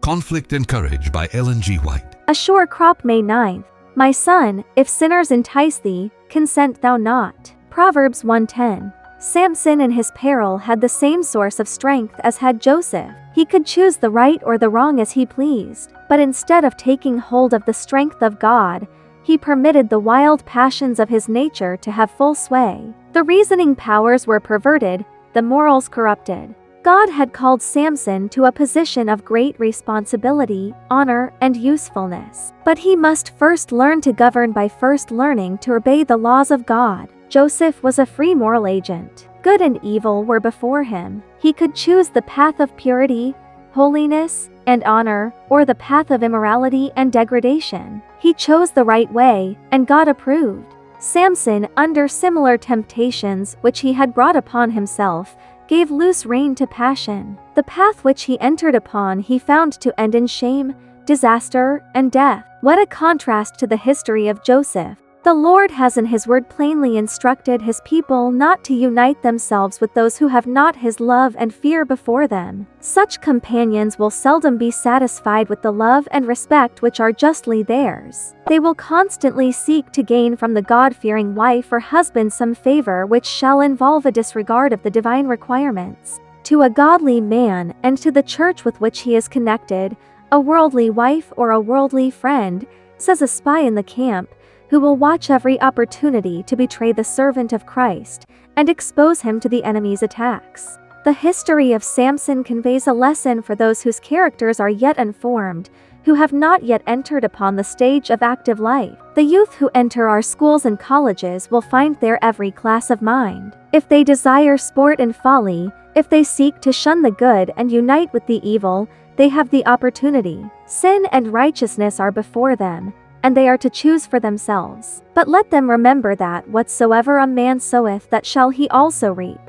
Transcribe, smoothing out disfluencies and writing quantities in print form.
Conflict and Courage by Ellen G. White. A Sure Crop, May 9th. My son, if sinners entice thee, consent thou not. Proverbs 1:10. Samson in his peril had the same source of strength as had Joseph. He could choose the right or the wrong as he pleased, but instead of taking hold of the strength of God, he permitted the wild passions of his nature to have full sway. The reasoning powers were perverted, the morals corrupted. God had called Samson to a position of great responsibility, honor, and usefulness. But he must first learn to govern by first learning to obey the laws of God. Joseph was a free moral agent. Good and evil were before him. He could choose the path of purity, holiness, and honor, or the path of immorality and degradation. He chose the right way, and God approved. Samson, under similar temptations which he had brought upon himself, gave loose rein to passion. The path which he entered upon he found to end in shame, disaster, and death. What a contrast to the history of Joseph! The Lord has in his word plainly instructed his people not to unite themselves with those who have not his love and fear before them. Such companions will seldom be satisfied with the love and respect which are justly theirs. They will constantly seek to gain from the God-fearing wife or husband some favor which shall involve a disregard of the divine requirements. To a godly man and to the church with which he is connected, a worldly wife or a worldly friend, says a spy in the camp, who will watch every opportunity to betray the servant of Christ and expose him to the enemy's attacks. The history of Samson conveys a lesson for those whose characters are yet unformed, who have not yet entered upon the stage of active life. The youth who enter our schools and colleges will find there every class of mind. If they desire sport and folly, if they seek to shun the good and unite with the evil, they have the opportunity. Sin and righteousness are before them, and they are to choose for themselves. But let them remember that whatsoever a man soweth, that shall he also reap.